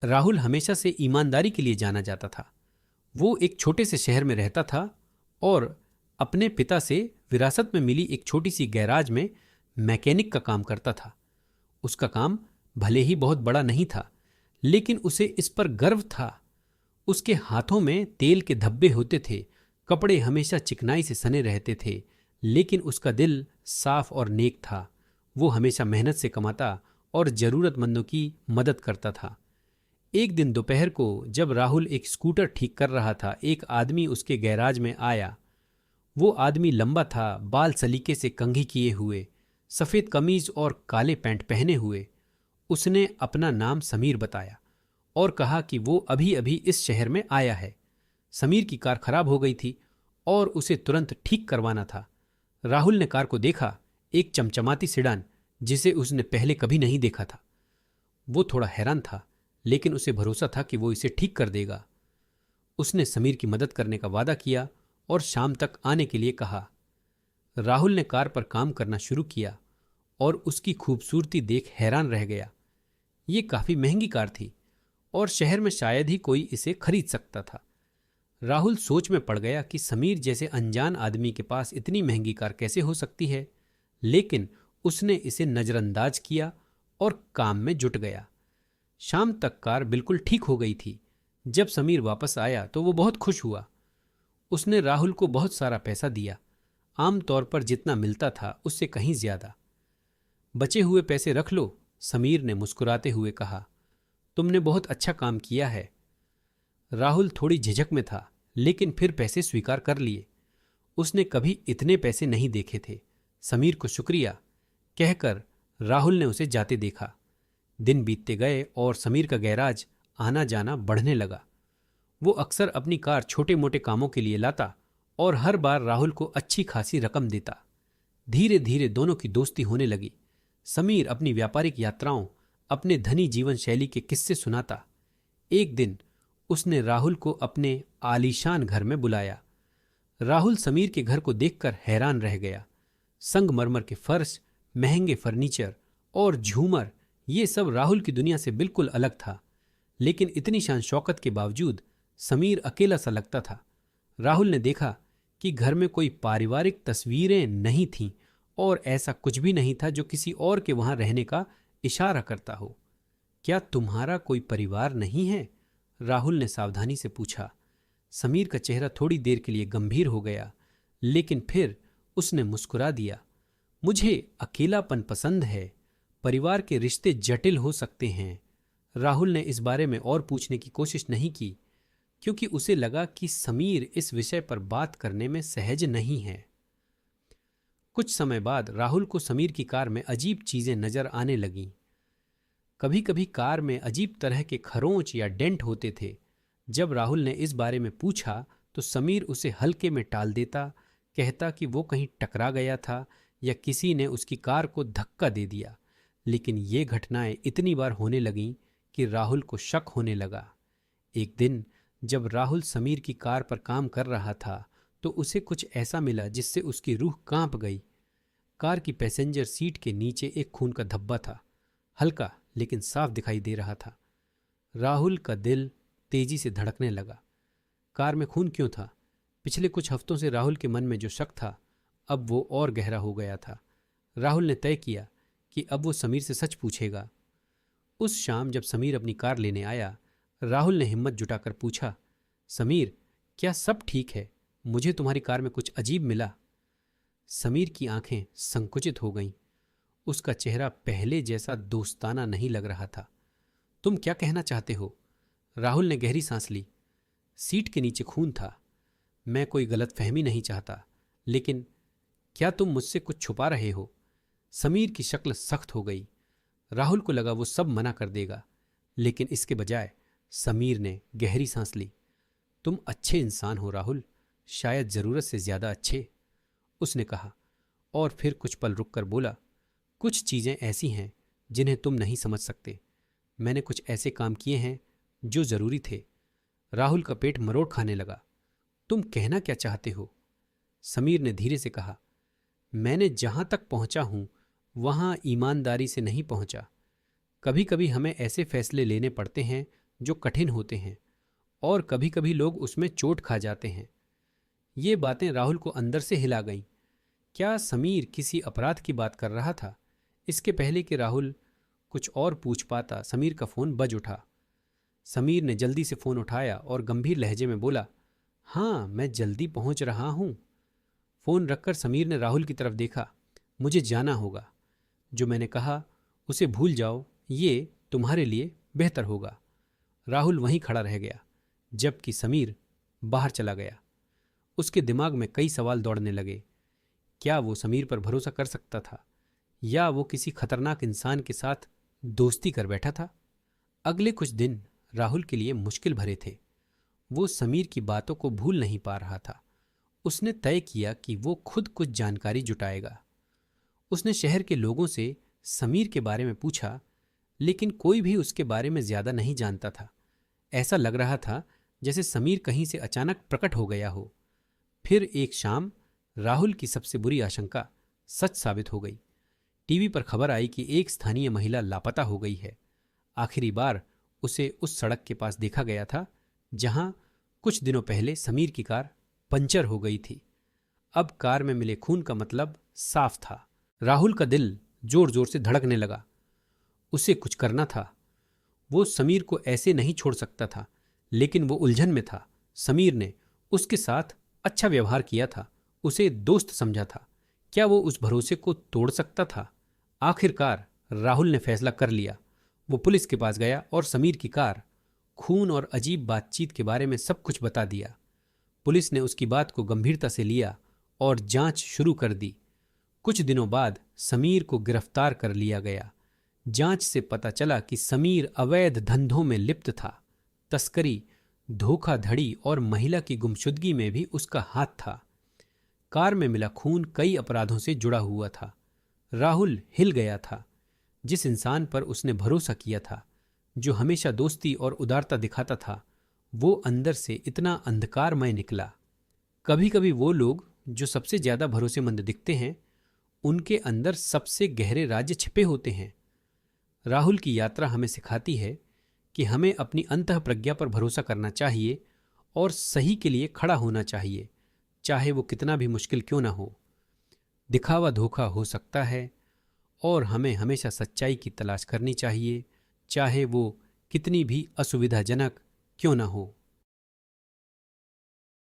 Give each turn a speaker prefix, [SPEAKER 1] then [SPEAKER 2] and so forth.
[SPEAKER 1] राहुल हमेशा से ईमानदारी के लिए जाना जाता था। वो एक छोटे से शहर में रहता था और अपने पिता से विरासत में मिली एक छोटी सी गैराज में मैकेनिक का काम करता था। उसका काम भले ही बहुत बड़ा नहीं था, लेकिन उसे इस पर गर्व था। उसके हाथों में तेल के धब्बे होते थे, कपड़े हमेशा चिकनाई से सने रहते थे, लेकिन उसका दिल साफ और नेक था। वो हमेशा मेहनत से कमाता और जरूरतमंदों की मदद करता था। एक दिन दोपहर को जब राहुल एक स्कूटर ठीक कर रहा था, एक आदमी उसके गैराज में आया। वो आदमी लंबा था, बाल सलीके से कंघी किए हुए, सफेद कमीज और काले पैंट पहने हुए। उसने अपना नाम समीर बताया और कहा कि वो अभी अभी इस शहर में आया है। समीर की कार खराब हो गई थी और उसे तुरंत ठीक करवाना था। राहुल ने कार को देखा, एक चमचमाती सिडान जिसे उसने पहले कभी नहीं देखा था। वो थोड़ा हैरान था, लेकिन उसे भरोसा था कि वो इसे ठीक कर देगा। उसने समीर की मदद करने का वादा किया और शाम तक आने के लिए कहा। राहुल ने कार पर काम करना शुरू किया और उसकी खूबसूरती देख हैरान रह गया। ये काफी महंगी कार थी और शहर में शायद ही कोई इसे खरीद सकता था। राहुल सोच में पड़ गया कि समीर जैसे अनजान आदमी के पास इतनी महंगी कार कैसे हो सकती है, लेकिन उसने इसे नजरअंदाज किया और काम में जुट गया। शाम तक कार बिल्कुल ठीक हो गई थी। जब समीर वापस आया तो वो बहुत खुश हुआ। उसने राहुल को बहुत सारा पैसा दिया, आमतौर पर जितना मिलता था उससे कहीं ज्यादा। बचे हुए पैसे रख लो, समीर ने मुस्कुराते हुए कहा। तुमने बहुत अच्छा काम किया है। राहुल थोड़ी झिझक में था, लेकिन फिर पैसे स्वीकार कर लिए। उसने कभी इतने पैसे नहीं देखे थे। समीर को शुक्रिया कहकर राहुल ने उसे जाते देखा। दिन बीतते गए और समीर का गैराज आना जाना बढ़ने लगा। वो अक्सर अपनी कार छोटे मोटे कामों के लिए लाता और हर बार राहुल को अच्छी खासी रकम देता। धीरे धीरे दोनों की दोस्ती होने लगी। समीर अपनी व्यापारिक यात्राओं, अपने धनी जीवन शैली के किस्से सुनाता। एक दिन उसने राहुल को अपने आलीशान घर में बुलाया। राहुल समीर के घर को देखकर हैरान रह गया। संगमरमर के फर्श, महंगे फर्नीचर और झूमर, ये सब राहुल की दुनिया से बिल्कुल अलग था। लेकिन इतनी शान शौकत के बावजूद समीर अकेला सा लगता था। राहुल ने देखा कि घर में कोई पारिवारिक तस्वीरें नहीं थीं और ऐसा कुछ भी नहीं था जो किसी और के वहां रहने का इशारा करता हो। क्या तुम्हारा कोई परिवार नहीं है? राहुल ने सावधानी से पूछा। समीर का चेहरा थोड़ी देर के लिए गंभीर हो गया, लेकिन फिर उसने मुस्कुरा दिया। मुझे अकेलापन पसंद है। परिवार के रिश्ते जटिल हो सकते हैं। राहुल ने इस बारे में और पूछने की कोशिश नहीं की, क्योंकि उसे लगा कि समीर इस विषय पर बात करने में सहज नहीं है। कुछ समय बाद राहुल को समीर की कार में अजीब चीजें नजर आने लगीं। कभी कभी कार में अजीब तरह के खरोंच या डेंट होते थे। जब राहुल ने इस बारे में पूछा तो समीर उसे हल्के में टाल देता, कहता कि वो कहीं टकरा गया था या किसी ने उसकी कार को धक्का दे दिया। लेकिन ये घटनाएं इतनी बार होने लगीं कि राहुल को शक होने लगा। एक दिन जब राहुल समीर की कार पर काम कर रहा था तो उसे कुछ ऐसा मिला जिससे उसकी रूह कांप गई। कार की पैसेंजर सीट के नीचे एक खून का धब्बा था, हल्का लेकिन साफ दिखाई दे रहा था। राहुल का दिल तेजी से धड़कने लगा। कार में खून क्यों था? पिछले कुछ हफ्तों से राहुल के मन में जो शक था, अब वो और गहरा हो गया था। राहुल ने तय किया कि अब वो समीर से सच पूछेगा। उस शाम जब समीर अपनी कार लेने आया, राहुल ने हिम्मत जुटाकर पूछा, समीर, क्या सब ठीक है? मुझे तुम्हारी कार में कुछ अजीब मिला। समीर की आंखें संकुचित हो गईं। उसका चेहरा पहले जैसा दोस्ताना नहीं लग रहा था। तुम क्या कहना चाहते हो? राहुल ने गहरी सांस ली। सीट के नीचे खून था। मैं कोई गलत फहमी नहीं चाहता, लेकिन क्या तुम मुझसे कुछ छुपा रहे हो? समीर की शक्ल सख्त हो गई। राहुल को लगा वो सब मना कर देगा, लेकिन इसके बजाय समीर ने गहरी सांस ली। तुम अच्छे इंसान हो राहुल, शायद जरूरत से ज्यादा अच्छे, उसने कहा। और फिर कुछ पल रुककर बोला, कुछ चीजें ऐसी हैं जिन्हें तुम नहीं समझ सकते। मैंने कुछ ऐसे काम किए हैं जो जरूरी थे। राहुल का पेट मरोड़ खाने लगा। तुम कहना क्या चाहते हो? समीर ने धीरे से कहा, मैंने जहां तक पहुंचा हूं वहां ईमानदारी से नहीं पहुंचा। कभी कभी हमें ऐसे फैसले लेने पड़ते हैं जो कठिन होते हैं और कभी कभी लोग उसमें चोट खा जाते हैं। ये बातें राहुल को अंदर से हिला गईं। क्या समीर किसी अपराध की बात कर रहा था? इसके पहले कि राहुल कुछ और पूछ पाता, समीर का फोन बज उठा। समीर ने जल्दी से फोन उठाया और गंभीर लहजे में बोला, हाँ, मैं जल्दी पहुंच रहा हूं। फोन रखकर समीर ने राहुल की तरफ देखा। मुझे जाना होगा। जो मैंने कहा उसे भूल जाओ, ये तुम्हारे लिए बेहतर होगा। राहुल वहीं खड़ा रह गया जबकि समीर बाहर चला गया। उसके दिमाग में कई सवाल दौड़ने लगे। क्या वो समीर पर भरोसा कर सकता था, या वो किसी खतरनाक इंसान के साथ दोस्ती कर बैठा था? अगले कुछ दिन राहुल के लिए मुश्किल भरे थे। वो समीर की बातों को भूल नहीं पा रहा था। उसने तय किया कि वो खुद कुछ जानकारी जुटाएगा। उसने शहर के लोगों से समीर के बारे में पूछा, लेकिन कोई भी उसके बारे में ज्यादा नहीं जानता था। ऐसा लग रहा था जैसे समीर कहीं से अचानक प्रकट हो गया हो। फिर एक शाम राहुल की सबसे बुरी आशंका सच साबित हो गई। टीवी पर खबर आई कि एक स्थानीय महिला लापता हो गई है। आखिरी बार उसे उस सड़क के पास देखा गया था जहां कुछ दिनों पहले समीर की कार पंचर हो गई थी। अब कार में मिले खून का मतलब साफ था। राहुल का दिल जोर जोर से धड़कने लगा। उसे कुछ करना था। वो समीर को ऐसे नहीं छोड़ सकता था, लेकिन वो उलझन में था। समीर ने उसके साथ अच्छा व्यवहार किया था, उसे दोस्त समझा था। क्या वो उस भरोसे को तोड़ सकता था? आखिरकार राहुल ने फैसला कर लिया। वो पुलिस के पास गया और समीर की कार, खून और अजीब बातचीत के बारे में सब कुछ बता दिया। पुलिस ने उसकी बात को गंभीरता से लिया और जांच शुरू कर दी। कुछ दिनों बाद समीर को गिरफ्तार कर लिया गया। जांच से पता चला कि समीर अवैध धंधों में लिप्त था। तस्करी, धोखाधड़ी और महिला की गुमशुदगी में भी उसका हाथ था। कार में मिला खून कई अपराधों से जुड़ा हुआ था। राहुल हिल गया था। जिस इंसान पर उसने भरोसा किया था, जो हमेशा दोस्ती और उदारता दिखाता था, वो अंदर से इतना अंधकारमय निकला। कभी कभी वो लोग जो सबसे ज्यादा भरोसेमंद दिखते हैं, उनके अंदर सबसे गहरे राज छिपे होते हैं। राहुल की यात्रा हमें सिखाती है कि हमें अपनी अंतः प्रज्ञा पर भरोसा करना चाहिए और सही के लिए खड़ा होना चाहिए, चाहे वो कितना भी मुश्किल क्यों ना हो। दिखावा धोखा हो सकता है और हमें हमेशा सच्चाई की तलाश करनी चाहिए, चाहे वो कितनी भी असुविधाजनक क्यों ना हो।